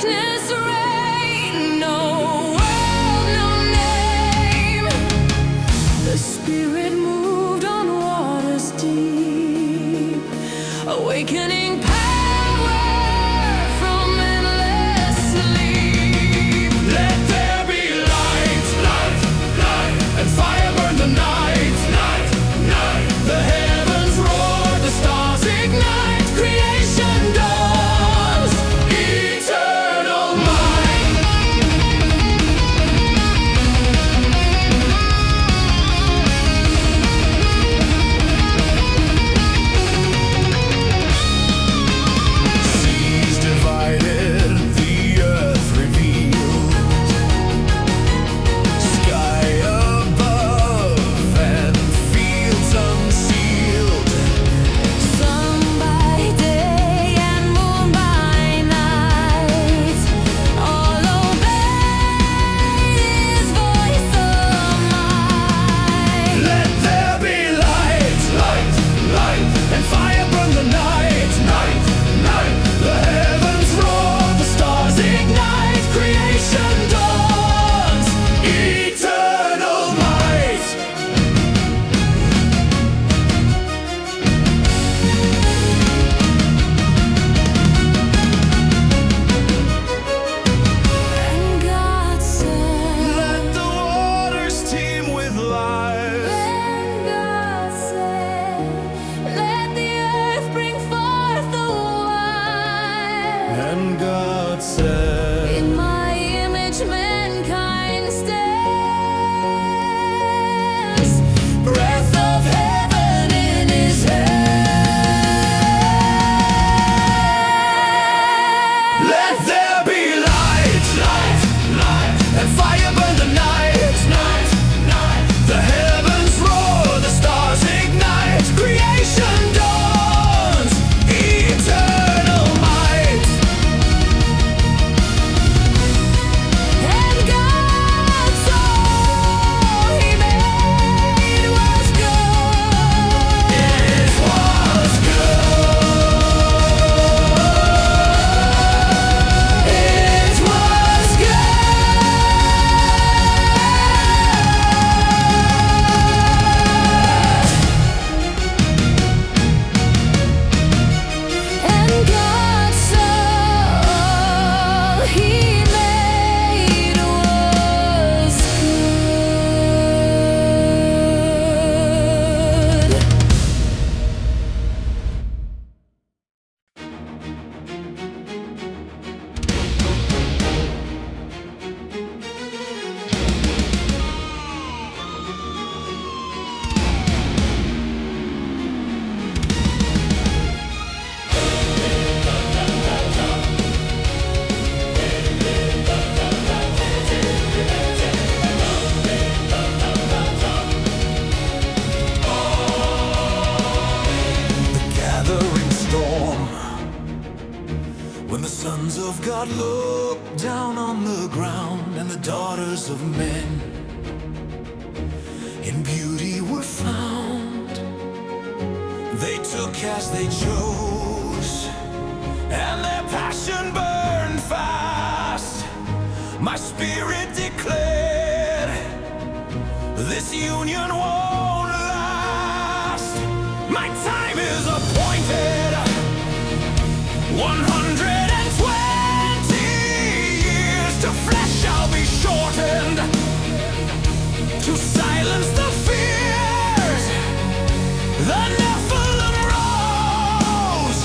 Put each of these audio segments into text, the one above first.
darkness reign. No world, no name. The Spirit moved on waters deep, awakening power from endless sleep. Let there be light, light, light, and fire burn the night, night, night. The heavens roar, the stars ignite, creation dawns, eternal might. Seas divided, the earth revealed, sky above and fields unsealed. Sun by day and moon by night, all obey His voice of might. Let there be light, light, light, and fire burn the night, night, night. The heavens roar, the stars ignite, creation dawns, eternal might. And God said, Let the waters teem with life. and God said, let the earth bring forth the wine. And God said, In my image mankind stands, breath of heaven in His hand. let there be light, light, light, and fire burn the night, night, night. The heavens roar, the stars ignite, creation dawns, eternal might. And God saw He made was good. It was good. It was good. And God saw He made was good. Gathering storm, when the sons of God look down on the ground, and the daughters of men in beauty were found. They took as they chose, and their passion burned fast. My spirit declared, this union won't last. My time is appointed, 120 years to flesh shall be shortened, to silence the fears. The Nephilim rose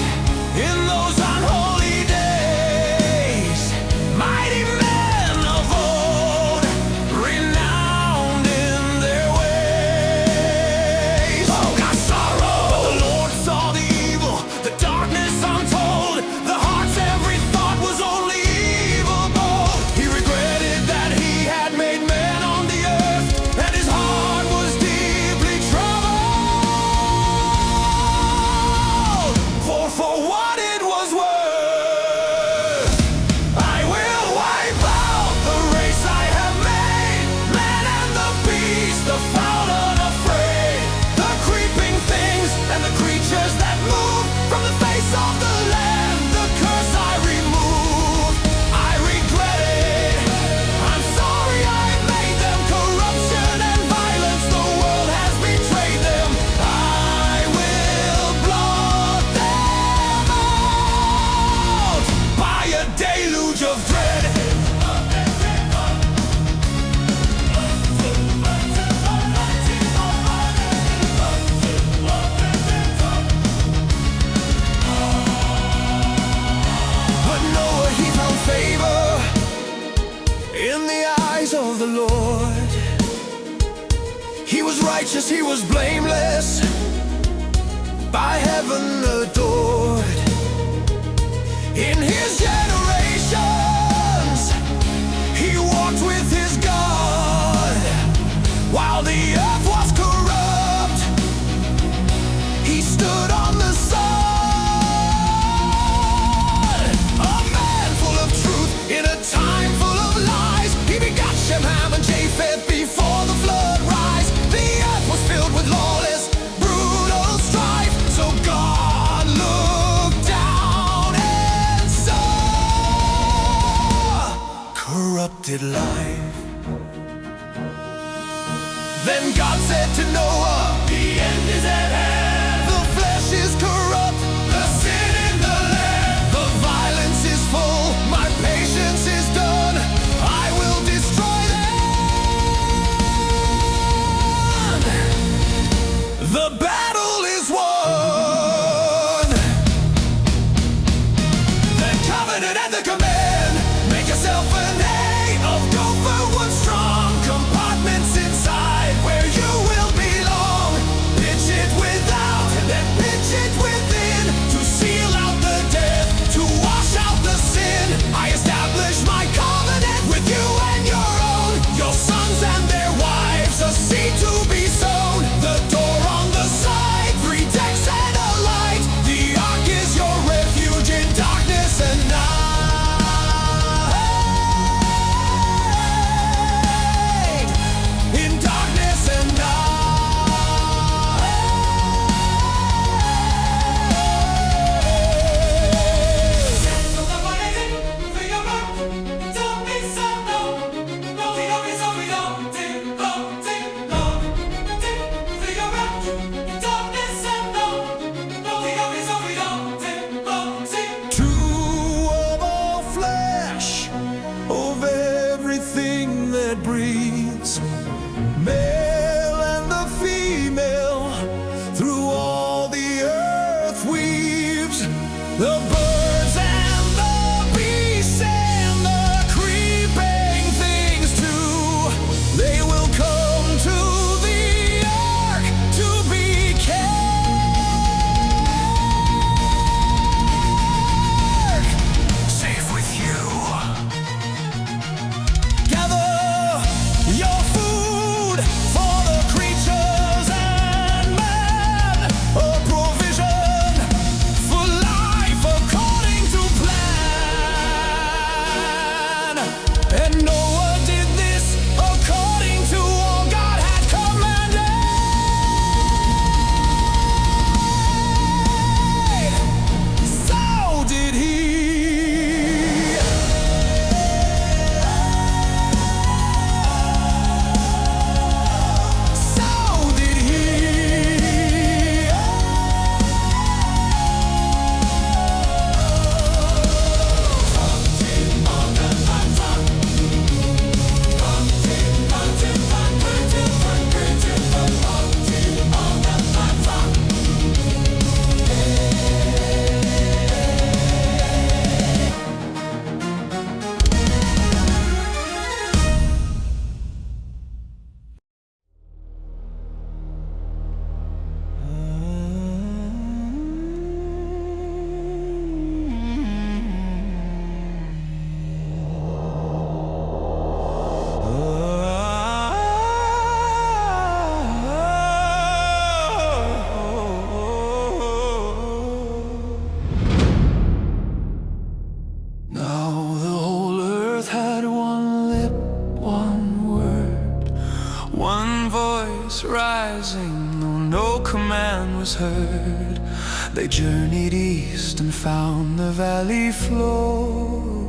in those unholy days. Mighty men of old, renowned in their ways. Oh, God, sorrow, but the Lord saw the evil, the darkness untold, the hearts Lord. He was righteous, he was blameless, by heaven adored. In his generations, he walked with his God. While the earth was corrupt, he stood on the sun. A man full of truth in a time full of lies. He begot Shem, Ham, and Japheth before the flood rise. The earth was filled with lawless, brutal strife. So God looked down and saw corrupted life. Then God said to Noah, the end is at hand. The flesh is corrupt, the sin in the land. The violence is full, my patience is done. I will destroy them. The battle is won. The covenant and the command. Make yourself an A of gopher wood strong. Compartments inside where you will belong. Pitch it without and then pitch it within. To seal out the death, to wash out the sin. I establish my covenant with you and your own. Your sons and their wives, a seed to be sown. The door on the side, 3 decks and a light. The ark is your refuge in darkness and night. In darkness and true of all flesh, of everything that breathes, male and the female, through all the earth weaves. The birds and the beasts and the creeping things too, they will come to the ark to be kept safe with you. Gather your food for the creatures and man, a provision for life according to plan. And Noah did this according to all God had commanded. So did he. So did he. Now the whole earth had one lip, one word, one voice rising, though no command was heard. They journeyed east and found the valley floor,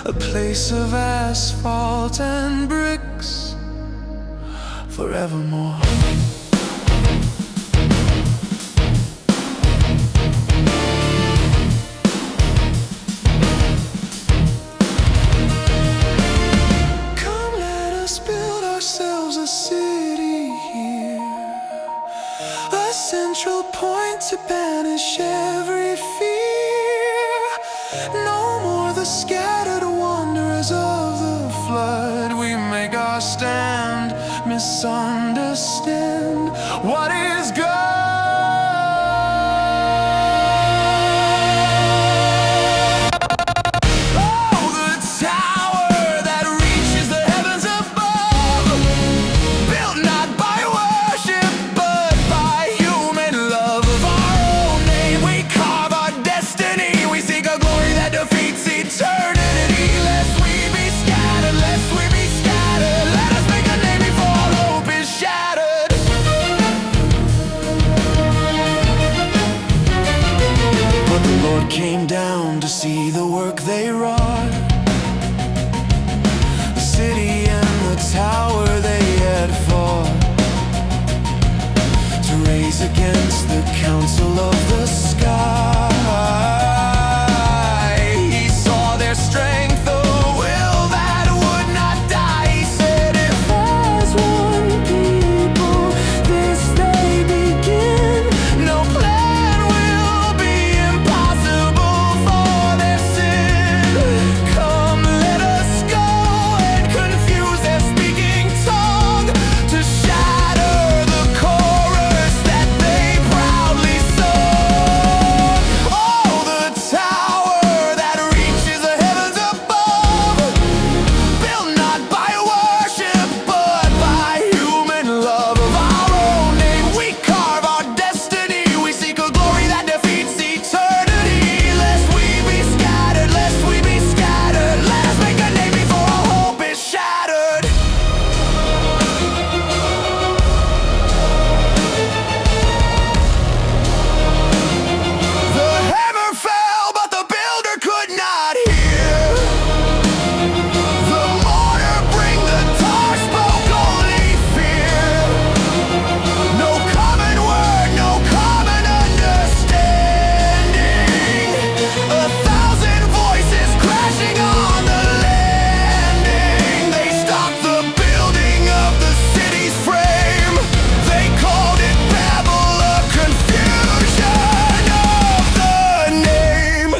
a place of asphalt and bricks forevermore. Come, let us build ourselves a city here, a central point to banish every fear. No more the scattered wanderers of the flood. We Lord came down to see the work they wrought. The city and the tower they had fought to raise against the council of the sky. He saw their strength, a will that would not die. He said, if as one people this they begin, no plan will be impossible for their sin. Come, let us go and confuse their speaking tongue, to shatter the chorus that they proudly sung. Oh, the tower that reaches the heavens above, built not by worship but by human love. Of our own name we carve our destiny, we seek a glory that defeats eternity. Lest we be scattered, lest we be scattered, let us make a name before all hope is shattered. The hammer fell, but the builder could not hear. The mortar bring the tar spoke only fear. No common word, no common understanding. 1,000 voices crashing on the landing. They stopped the building of the city's frame. They called it Babel, a confusion of the name.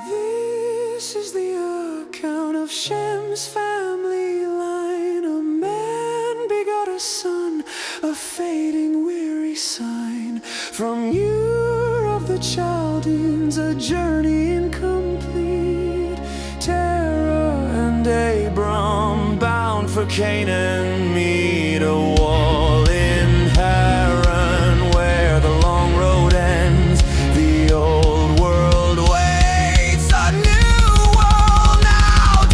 This is the account of Shem's family line. A man begot a son, a fading weary sign. From Ur of the Chaldeans, a journey incomplete. Terah and Abram bound for Canaan meet. A wall in Haran where the long road ends. The old world waits, a new world now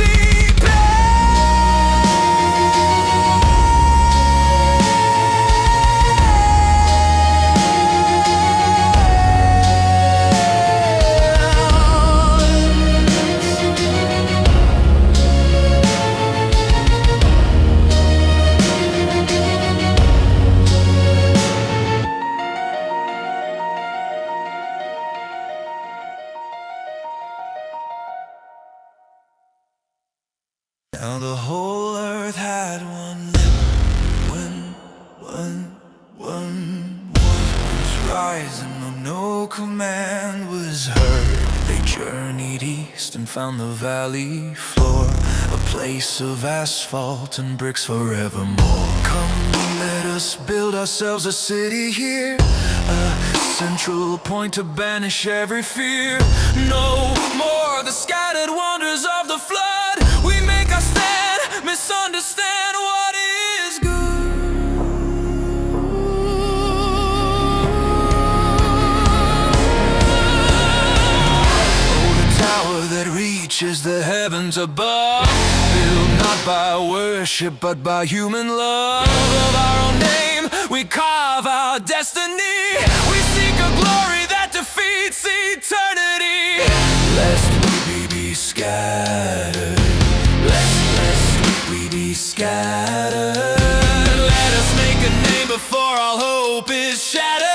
Now the whole earth had one lip, one was rising, no command was heard. They journeyed east and found the valley floor, a place of asphalt and bricks forevermore. Come, let us build ourselves a city here, a central point to banish every fear. No more the scattered wonders of the flood. We make our stand, misunderstand what is good. Oh, the tower that reaches the heavens above, built not by worship but by human love. Of our own name we carve our destiny, we seek a glory that defeats eternity. Lest we be scattered, lest we be scattered, let us make a name before all hope is shattered.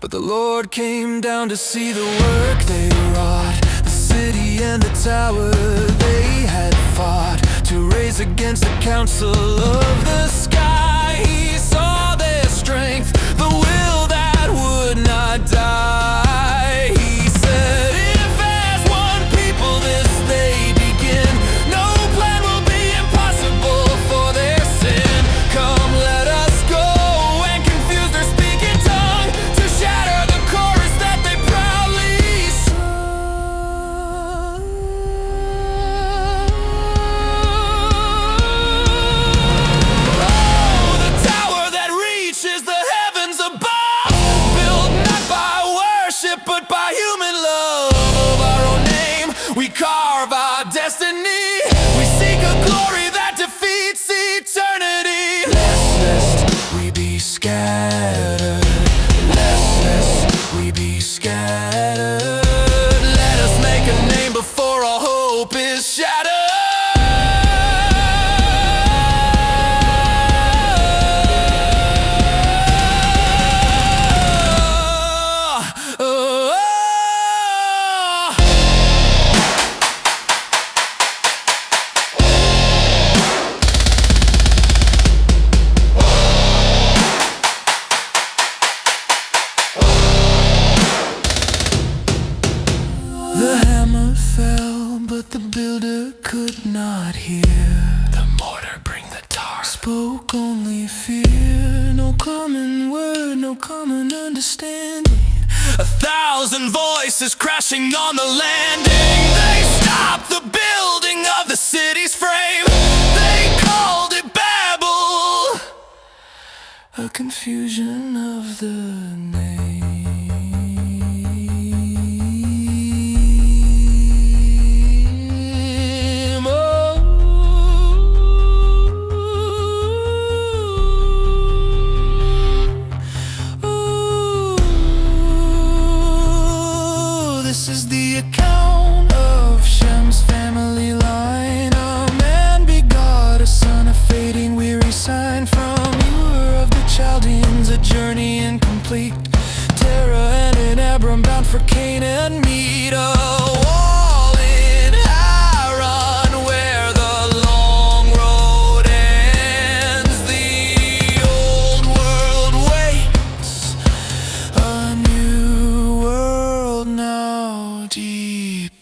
But the Lord came down to see the work they wrought. The city and the tower they had fought to raise against the council of the sky. He saw their strength, the will that would not die. He said, if as one people this they begin, no plan will be impossible for their sin. Come, let us go and confuse their speaking tongue, to shatter the chorus that they proudly sung. we carve our destiny. We seek a glory that defeats eternity. Lest we be scattered, lest we be scattered. Let us make a name before all hope is shattered. The hammer fell, but the builder could not hear. The mortar bring the tar. Spoke only fear. No common word, no common understanding. 1,000 voices crashing on the landing. They stopped the building of the city's frame. They called it Babel, a confusion of the name. This is the account of Shem's family line. A man begot a son, a fading weary sign from Ur of the Chaldeans, a journey incomplete. Terah and an Abram bound for Canaan meet. A wall in Haran where the long road ends. The old world waits, a new world now depends.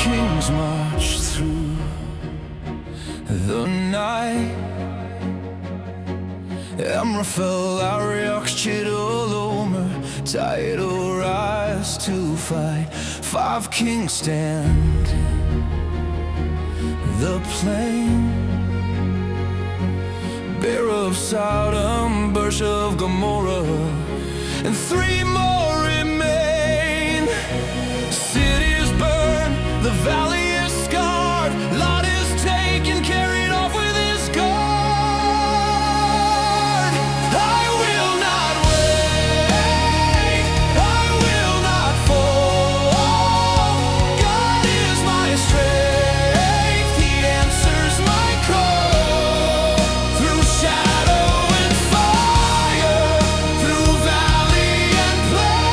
Kings march through the night. Amraphel, Arioch, Chedorlaomer, tidal rise to fight. 5 kings stand the plain. Bear of Sodom, Bursh of Gomorrah, and 3 more remain. Cities burn, the valley is scarred. Lot is taken, carried off with his guard. I will not wait, I will not fall. God is my strength, He answers my call. Through shadow and fire, through valley and plain,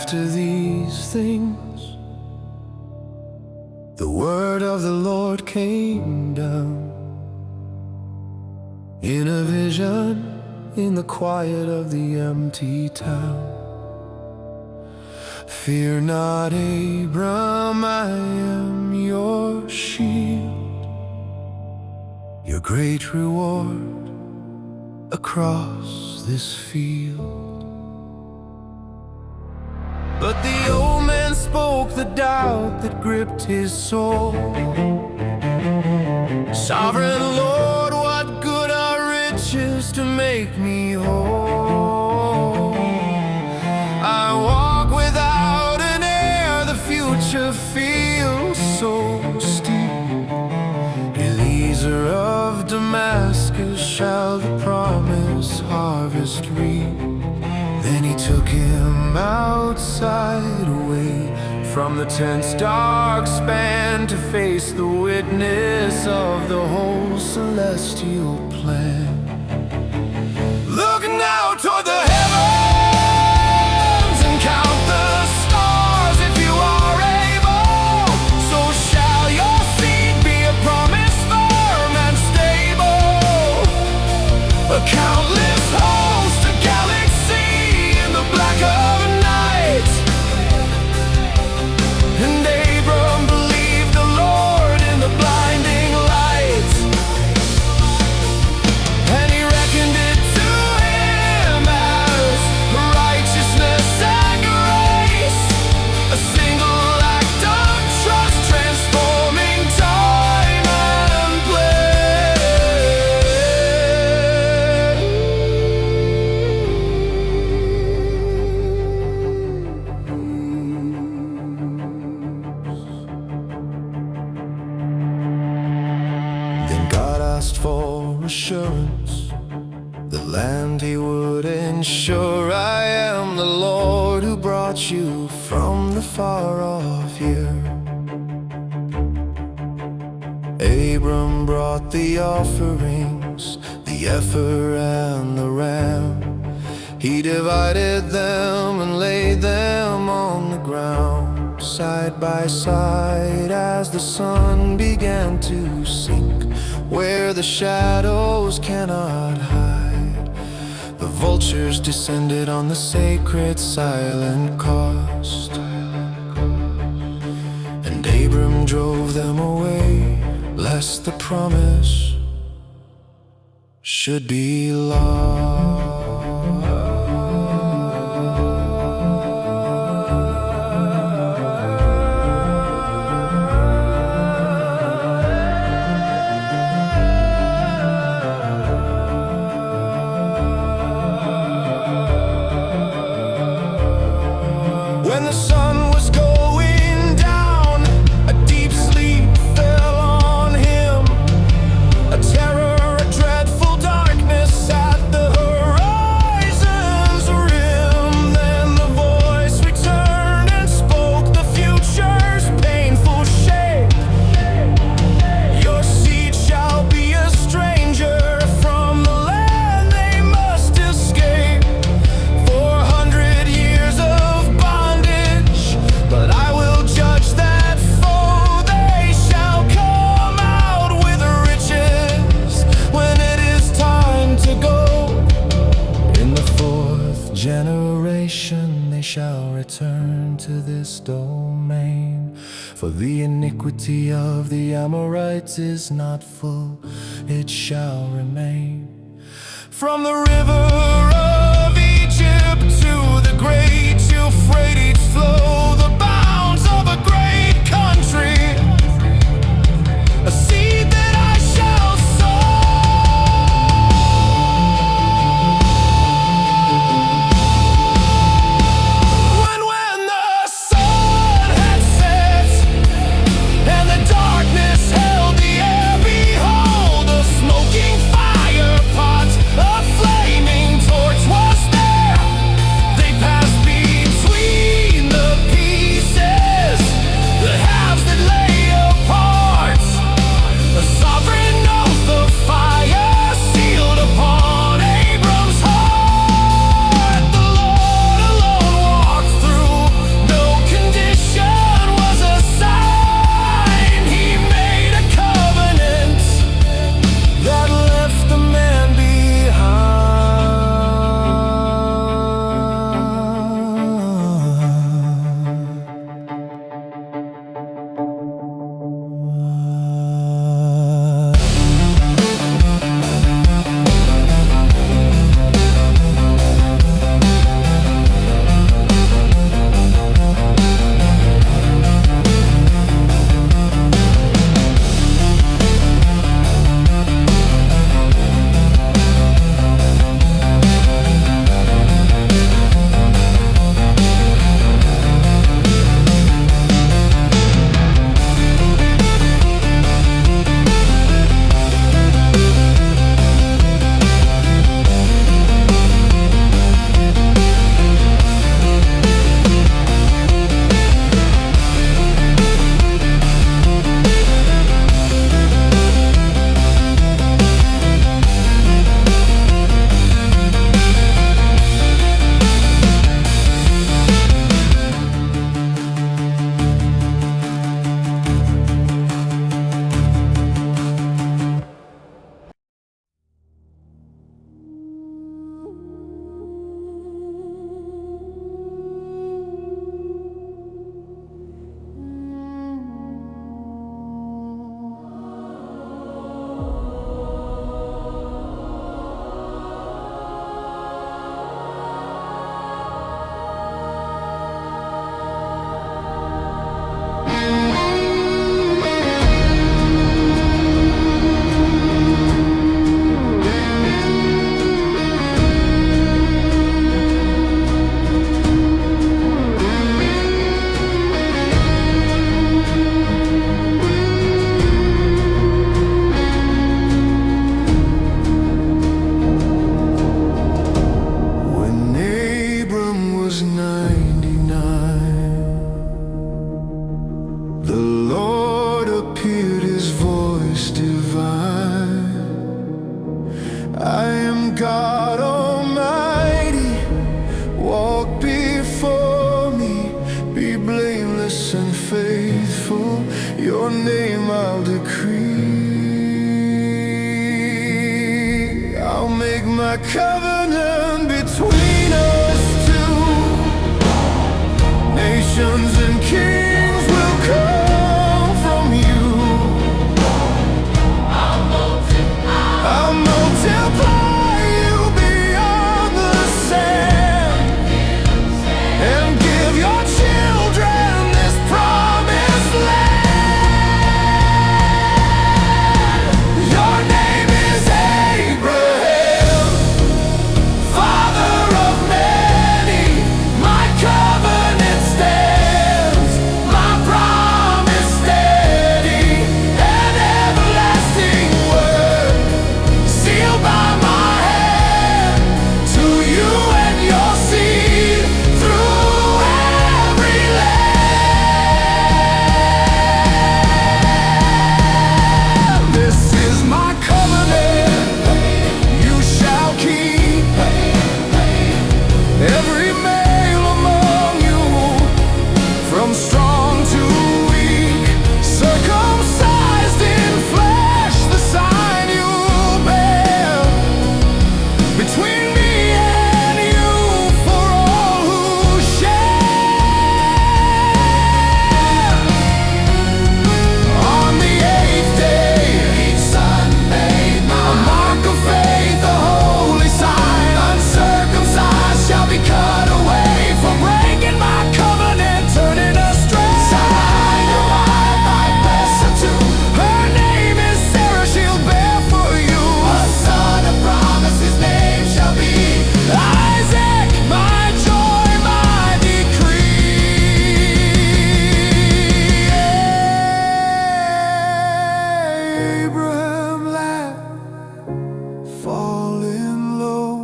After these things, the word of the Lord came down in a vision in the quiet of the empty town. Fear not, Abram, I am your shield, your great reward across this field. But the old man spoke the doubt that gripped his soul. Sovereign Lord, what good are riches to make me whole? I walk without an heir, the future feels so steep. Eliezer of Damascus shall the promised harvest reap. Then he took him outside, away from the tent's dark span, to face the witness of the whole celestial plan. Look now toward the heavens and count the stars if you are able. So shall your seed be a promise firm and stable. A countless host, a galaxy in the black of night. And Abram believed the Lord in the blinding light, and he reckoned it to him as righteousness and grace. A single act of trust transforming time and Then God asked for assurance, the land he would ensure. I am the Lord who brought you from the far off here. Abram brought the offerings, the heifer and the ram. He divided them and laid them on the ground, side by side, as the sun began to sink, where the shadows cannot hide. The vultures descended on the sacred silent cost, and Abram drove them away, lest the promise should be lost. When the sun was going down, a deep sleep fell on him. A terror, a dreadful darkness at the horizon's rim. Then the voice returned and spoke the future's painful shape. Your seed shall be a stranger from the land they must escape. 400 years of bondage, but I will judge that foe. They shall come out with riches when it is time to go. In the 4th generation they shall return to this domain. For the iniquity of the Amorites is not full, it shall remain. From the river of Egypt to the great Euphrates flow the bounds of a great country, a seed that I shall sow. When the sun had set and the darkness held the air, behold, a smoking fire pot, a flaming torch was there. They passed between the my covenant between us two. Nations and kings will come from you. I'll multiply you beyond the sand, and give your children this promised land. Your name is Abraham, father of many. My covenant stands, my promise steady, an everlasting word sealed by my hand, to you and your seed through every land. This is my covenant, you shall keep. Every male among you, from strong to weak, circumcised in flesh, the sign you bear between me and you, for all who share. On the 8th day, each son made a mark of faith, a holy sign. Uncircumcised shall be cut away for breaking my covenant, turning astray. Sarai, your wife, I bless her too. Her name is Sarah, she'll bear for you a son of promise. His name shall be Isaac, my joy, my decree. Abraham laughed, falling low.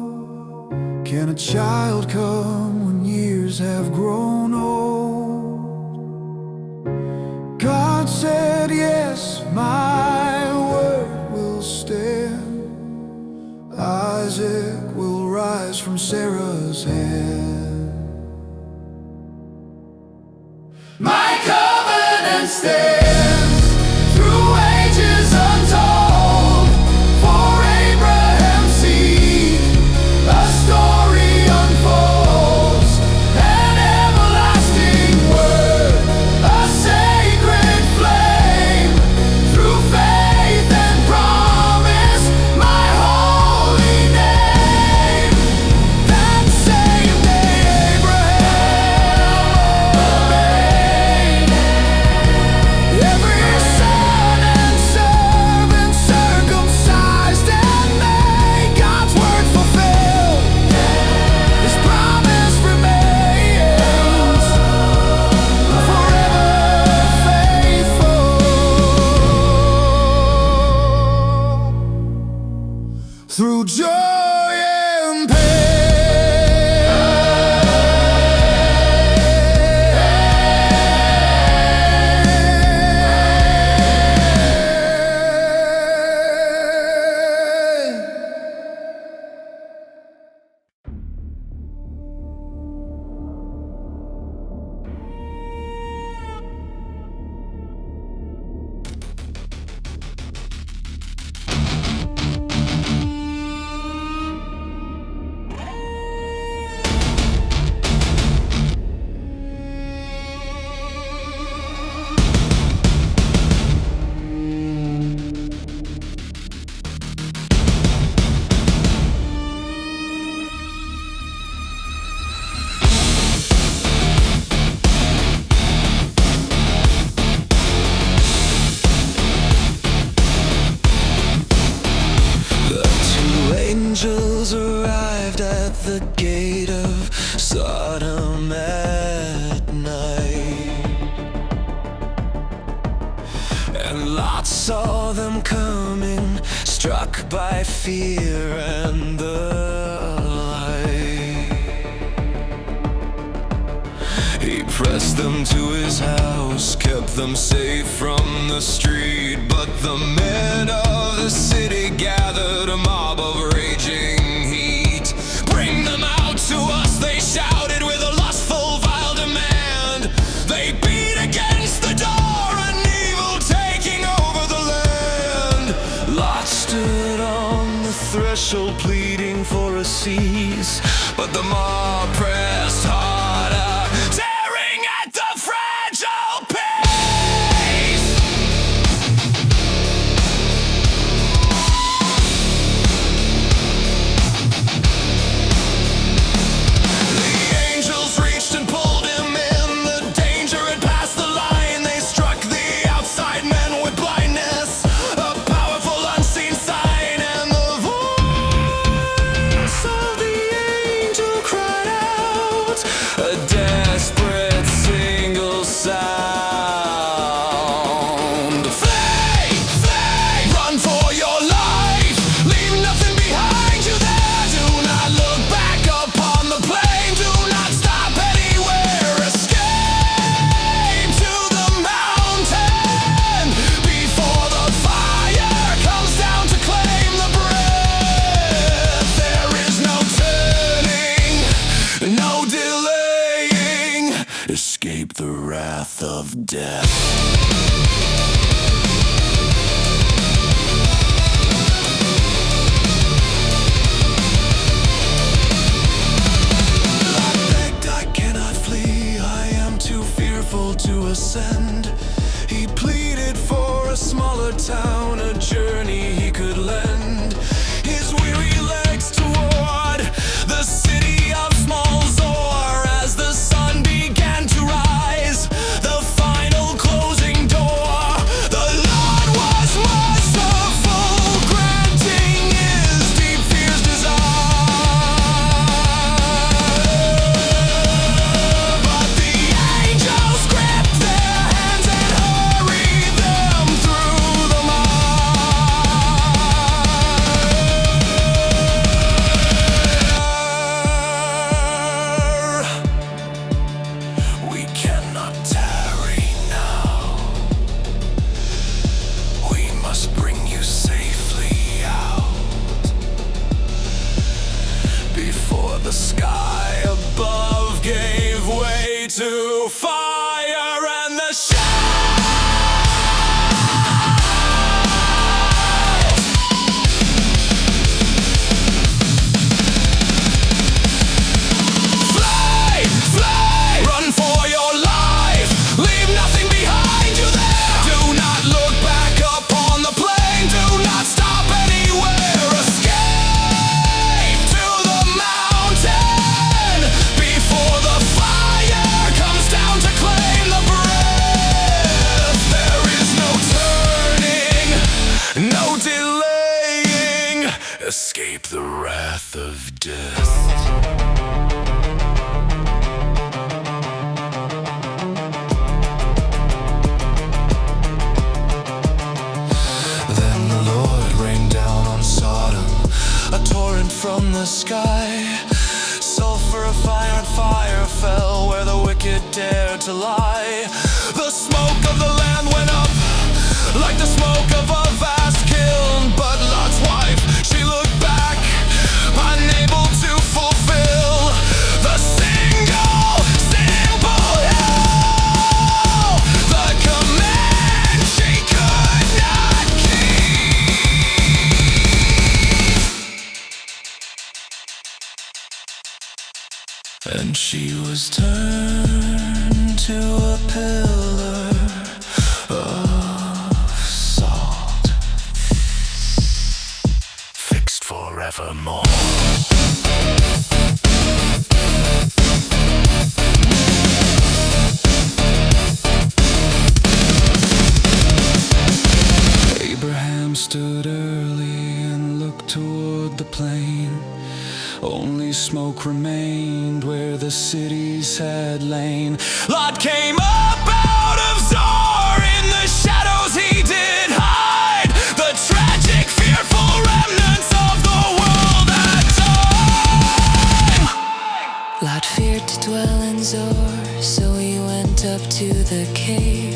Can a child come when years have grown old? God said yes, my word will stand. Isaac will rise from Sarah's hand. My covenant stands through ages untold. For Abraham's seed, a story unfolds, an everlasting word, a sacred flame. Through faith and promise, my holy name. That same day Abraham obeyed. Every son and servant circumcised and made God's word fulfilled. His promise remains forever faithful. Through joy and pain. The two angels arrived at the gate of Sodom at night, and Lot saw them coming, struck by fear and the light. He pressed them to his house, kept them safe from the street. But the men of the city gathered, a mob of raging heat. Bring them out to us, they shouted with a lustful, vile demand. They beat against the door, an evil taking over the land. Lot stood on the threshold pleading for a cease, but the mob pressed harder, tearing at the fragile peace. The angels reached and pulled him in. The danger had passed the line. They struck the outside men with blindness, a powerful unseen sign, and the voice of the angel cried out, a desperate single sound. Flee, flee, run for your life. Leave nothing behind you there. Do not look back upon the plain. Do not stop anywhere. Escape to the mountain before the fire comes down to claim the breath. There is no turning, no delaying. Escape the wrath of death. I begged, I cannot flee. I am too fearful to ascend. He pleaded for a smaller town, a journey he could lend his weary legs toward the city of small Zor. As the sun began to rise, the final closing door, the Lord was merciful, granting his deep fear's desire. But the angels gripped their hands and hurried them through the mire. We cannot tarry now. We must bring you safely out before the sky above gave way to fire and the Fly, fly, run for your life. Leave nothing behind you there. Do not look back upon the plain. Do not stop anywhere. Escape to the mountain before the fire comes down to claim the breath. There is no turning, no delaying. Escape the wrath of death. Then the Lord rained down on Sodom a torrent from the sky. Sulfur of fire and fire fell where the wicked dared to lie. The smoke of the land went up like the smoke of a vast kiln. But Lot's wife, she looked back, unable to fulfill the single, simple law, the command she could not keep. And she was turned to a pillar of salt, fixed forevermore. Abraham stood early and looked toward the plain. Only smoke remained where the cities had lain. Lot came up out of Zor. In the shadows he did hide, the tragic, fearful remnants of the world at time. Lot feared to dwell in Zor, so he went up to the cave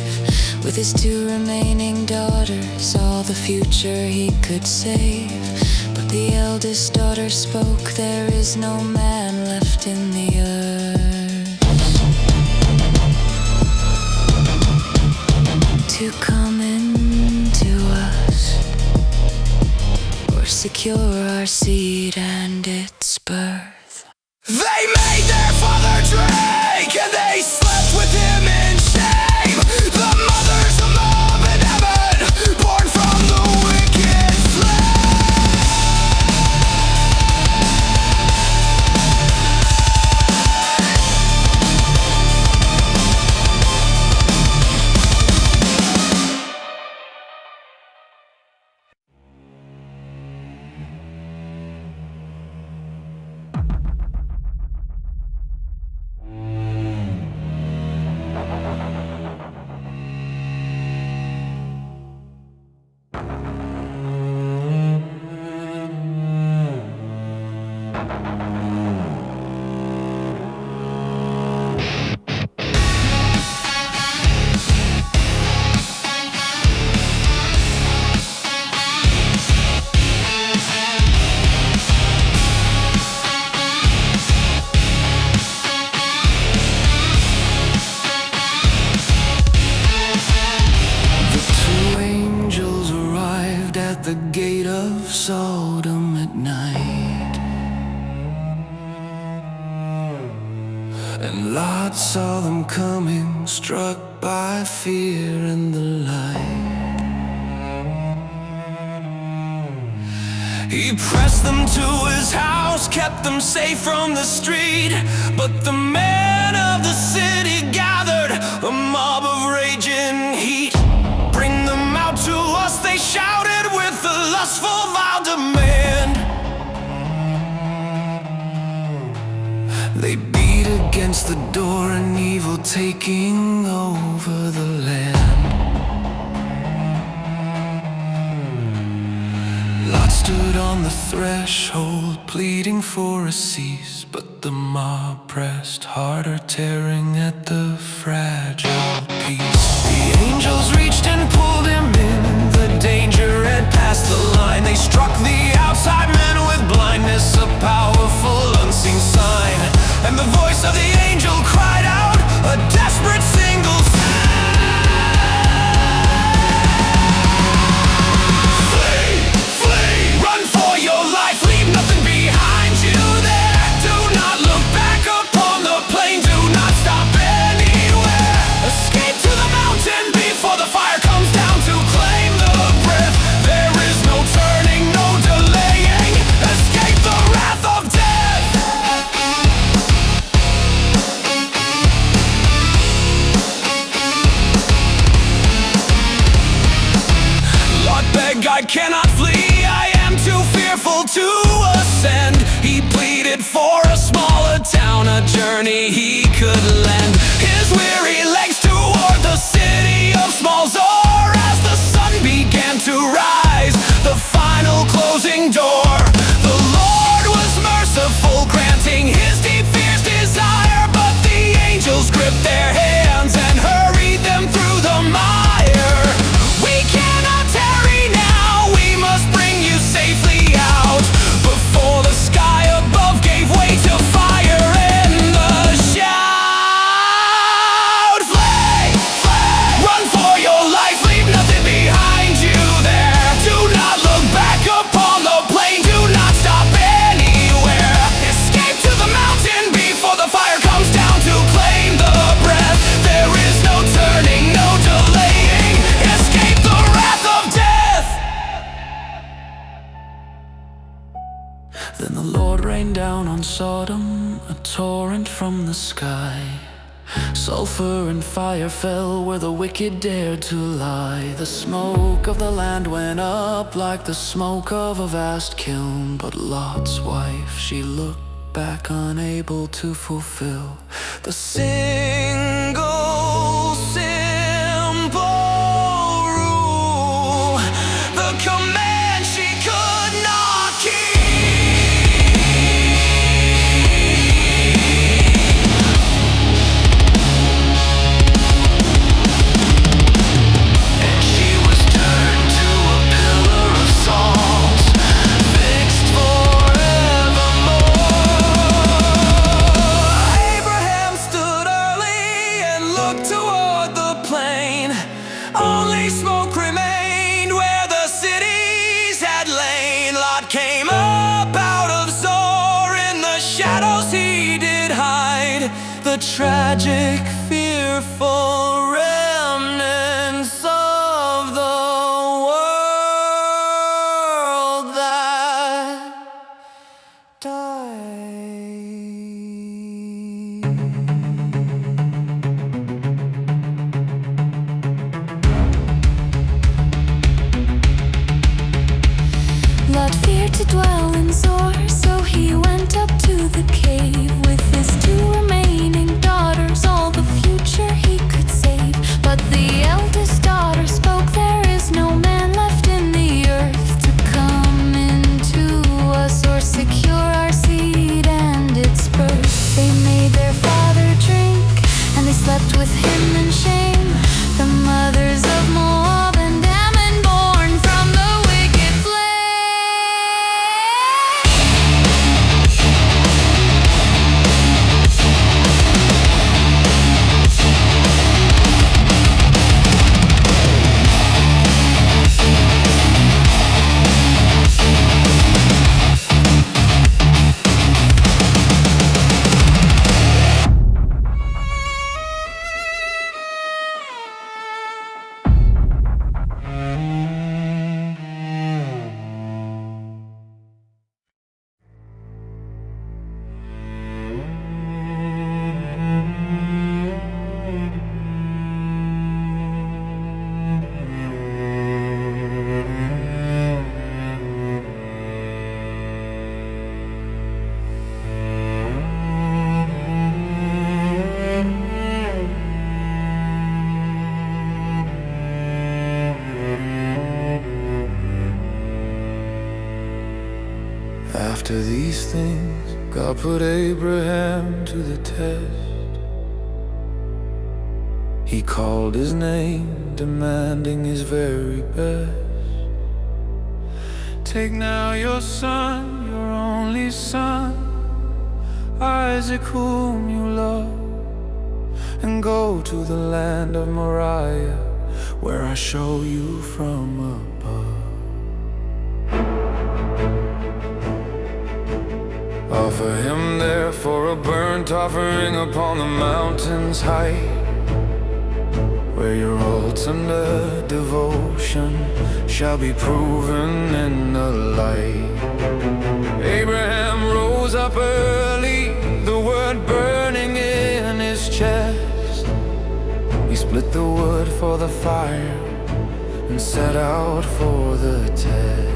with his two remaining daughters, all the future he could save. But the eldest daughter spoke, there is no man left in the earth to come into us or secure our our seed and its birth. They made their father drink, and they slept with him in shame. The mothers of love in heaven, born from the wicked flame. At the gate of Sodom at night, and Lot saw them coming, struck by fear in the light. He pressed them to his house, kept them safe from the street. But the men of the city gathered, a mob of raging heat. Bring them out to us, they shouted with a lustful, vile demand. They beat against the door, an evil taking over the land. Lot stood on the threshold, pleading for a cease. But the mob pressed harder, tearing at the fragile peace. The angels reached and pulled him in. The danger had passed the line. They struck the outside men with blindness, a powerful unseen sign. And the voice of the angel cried out, a desperate single I cannot flee, I am too fearful to ascend. He pleaded for a smaller town, a journey he could lend. His weary legs toward the city of small Zor. As the sun began to rise, the final closing door. The Lord was merciful, granting his deep fierce desire. But the angels gripped their hands and hurried them through the mire. We cannot tarry now, we must bring you safely out before the sky above gave way to fire and the shout. Flee, flee, run for your life, leave nothing behind you there. Do not look back upon the plain, do not stop anywhere. Escape to the mountain before the fire comes down to claim the breath. There is no turning, no delaying. Escape the wrath of death. Then the Lord rained down on Sodom, a torrent from the sky. Sulfur and fire fell where the wicked dared to lie. The smoke of the land went up like the smoke of a vast kiln. But Lot's wife, she looked back, unable to fulfill the single simple rule, the command she could not keep. And she was turned to a pillar of salt, fixed forevermore. Abraham stood early tragic, fearful remnants of the world that died. Lot feared to dwell in Zor, so he went up to the cave with his two remaining daughters, all the future he could save. But the eldest daughter spoke, there is no man left in the earth to come into us or secure our seed and its birth. They made their father drink, and they slept with him in shame. The mothers of Moab and Ammon, born from the wicked After these things, God put Abraham to the test. He called his name, demanding his very best. Take now your son, your only son, Isaac whom you love, and go to the land of Moriah, where I show you from above. Offer him there for a burnt offering upon the mountain's height, where your ultimate devotion shall be proven in the light. Abraham rose up early, the word burning in his chest. He split the wood for the fire and set out for the test.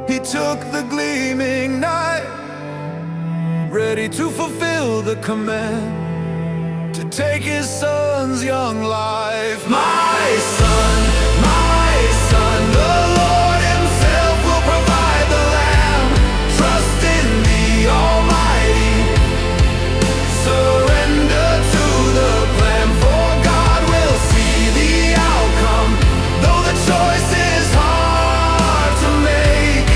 He took the gleaming knife, ready to fulfill the command. to take his son's young life. My son, the Lord himself will provide the lamb. Trust in the Almighty, surrender to the plan, for God will see the outcome. Though the choice is hard to make,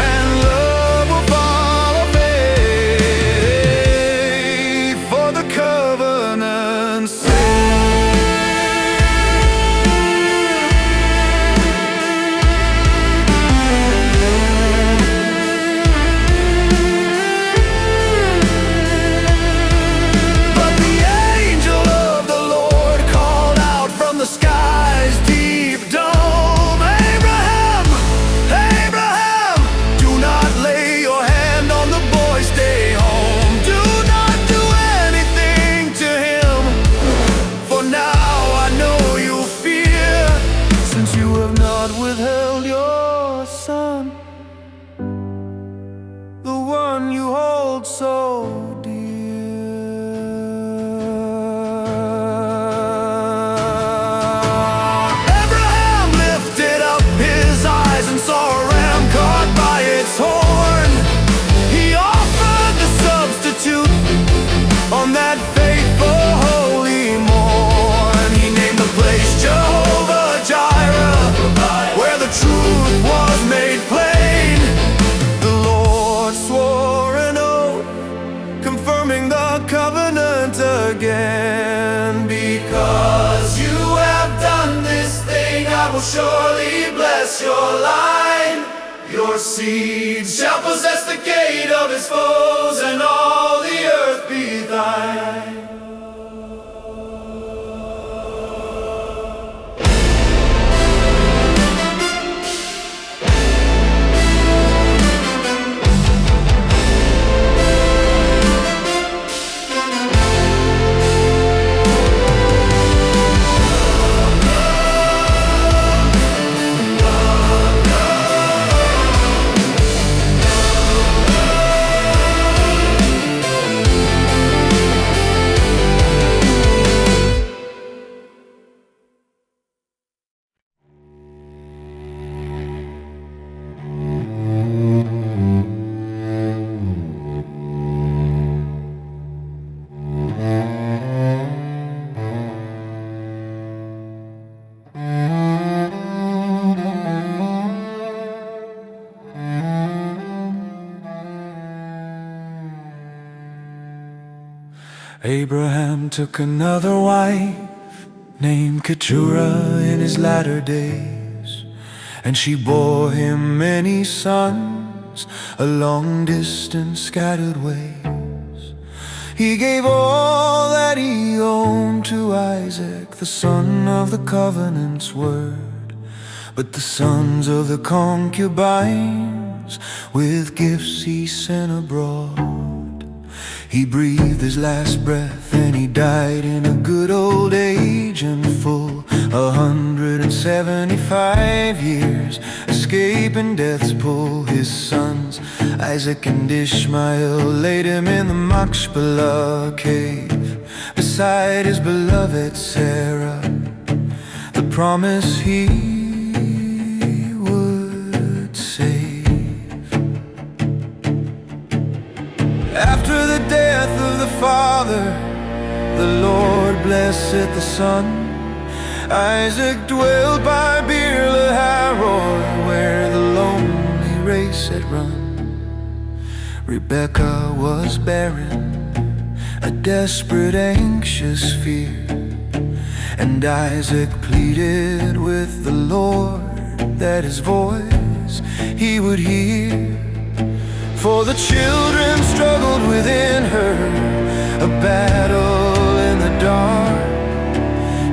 and love will follow faith for the covenant's sake. But the angel of the Lord called out from the sky's deep dome, Abraham, Abraham, do not lay your hand on the boy, stay home. Do not do anything to him, for now I know you fear, since you have not withheld your son, the one you hold so dear. Abraham lifted up his eyes and saw a ram caught by its horn. He offered the substitute on that faithful holy morn. He named the place Jehovah Jireh, where the truth was made plain. The Lord swore an oath, confirming the covenant again. Because you have done this thing, I will surely bless your line. Your seed shall possess the gate of his foes, and all the earth be thine. Abraham took another wife named Keturah in his latter days, and she bore him many sons a long distance scattered ways. He gave all that he owned to Isaac, the son of the covenant's word. But the sons of the concubines with gifts he sent abroad. He breathed his last breath and he died in a good old age and full 175 years, escaping death's pull. His sons Isaac and Ishmael laid him in the Machpelah cave beside his beloved Sarah, the promise he would save. After the death of the father, the Lord blessed the son. Isaac dwelled by Beer Lahai, where the lonely race had run. Rebekah was barren, a desperate, anxious fear, and Isaac pleaded with the Lord that his voice he would hear. For the children struggled within her, a battle in the dark.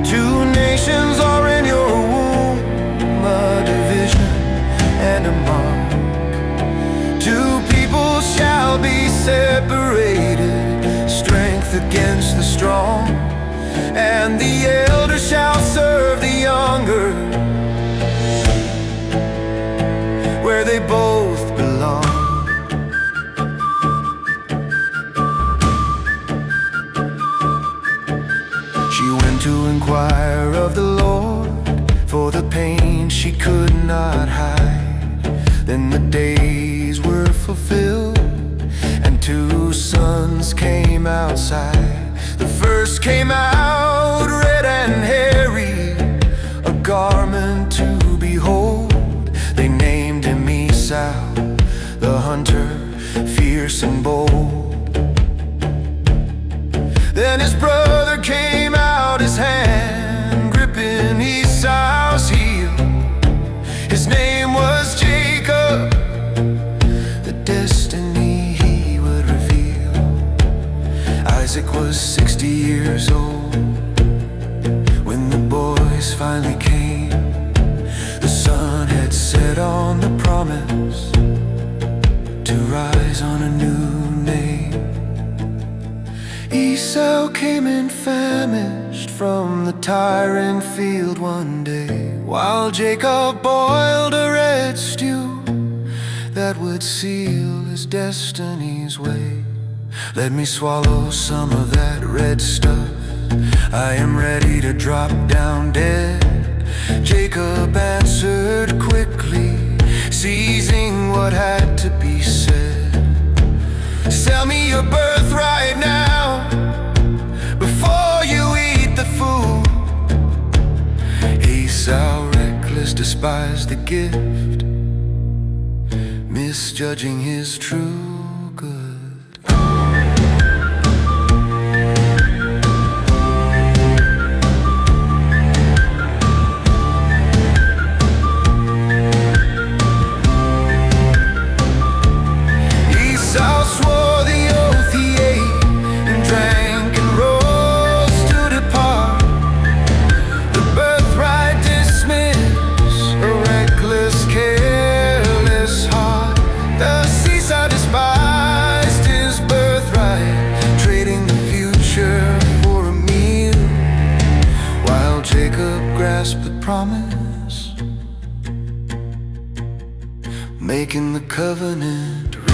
Two nations are in your womb, a division and a mark. Two people shall be separated, strength against the strong, and the elder shall serve the younger, where they both belong. Then the days were fulfilled, and two sons came outside. The first came out red and hairy, a garment to behold. They named him Esau, the hunter, fierce and bold. Then his brother came out, his hand gripping Esau's heel. His name was Jacob, the destiny he would reveal. Isaac was 60 years old when the boys finally came. The sun had set on the promise to rise on a new name. Esau came in famished from the tiring field one day, while Jacob boiled a red stew that would seal his destiny's way. Let me swallow some of that red stuff, I am ready to drop down dead. Jacob answered quickly, seizing what had to be said. Sell me your birthright now, before you eat the food. Esau, reckless, despised the gift, misjudging his true good. Promise, making the covenant real.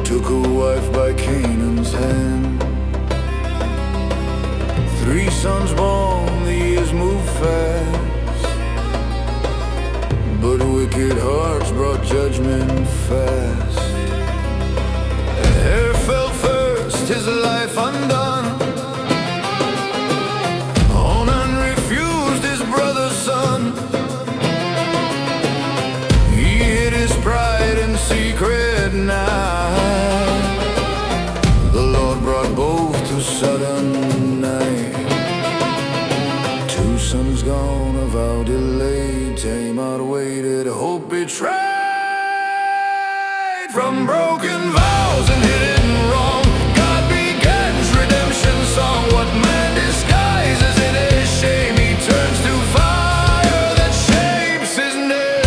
Took a wife by Canaan's hand. 3 sons born, the years move fast, but wicked hearts brought judgment fast. Heir fell first, his life undone. Onan refused his brother's son. He hid his pride in secret night. The Lord brought both to sudden night. 2 sons gone, a vow delayed. Tamar waited, hope betrayed. From broken vows and hidden wrong, God begins redemption song. What man disguises in his shame, he turns to fire that shapes his name.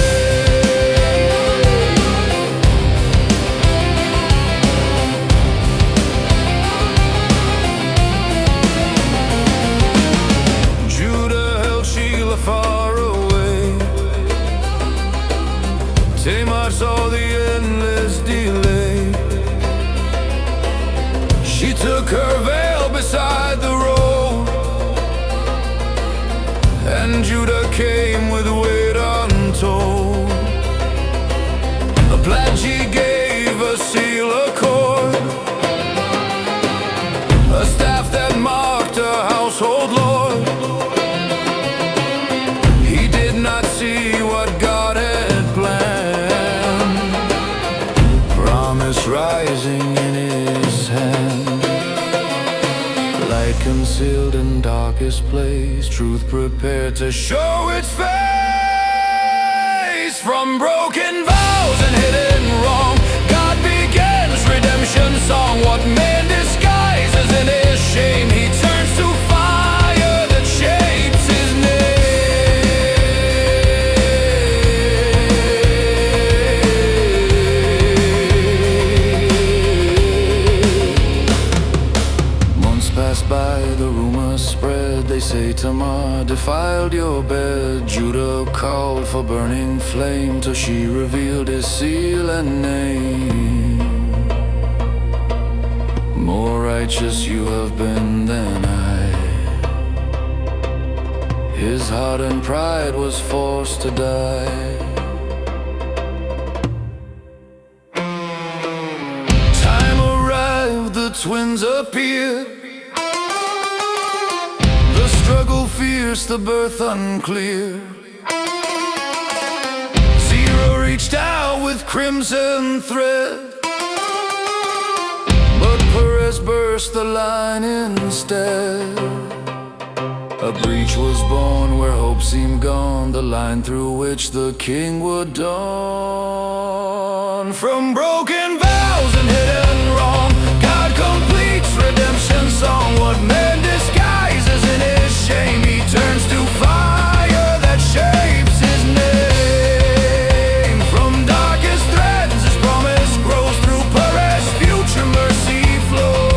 Judah held Sheila far away. Tamar saw the endless delay. She took her veil beside the road, and Judah came with weight untold. A pledge he gave, a seal, a cord, a staff that marked a household lord. revealed in darkest place, truth prepared to show its face. From broken vows and hidden wrong, God begins redemption song. What man disguises in his shame, he turns to fire that shapes his name. Months pass by, the rumors spread. They say Tamar defiled your bed. Judah called for burning flame till she revealed his seal and name. More righteous you have been than I. His heart and pride was forced to die. Time arrived, the twins appeared. The struggle fierce, the birth unclear. Zero reached out with crimson thread, but Perez burst the line instead. A breach was born where hope seemed gone, the line through which the king would dawn. From broken vows and hidden wrong, God completes redemption song. What man disguises in his shame, he turns to fire that shapes his name. From darkest threads his promise grows, through Perez future mercy flows.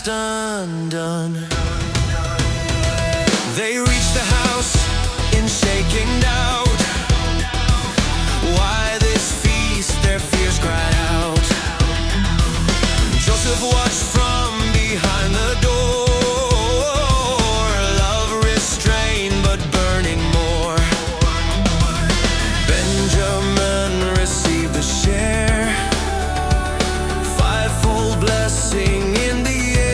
Undone. They reached the house in shaking doubt. Why this feast? Their fears cried out. Joseph watched from behind the door. Love restrained but burning more. Benjamin received the share. Fivefold blessing in the air.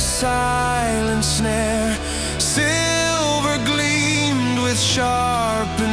silent snare. Silver gleamed with sharpened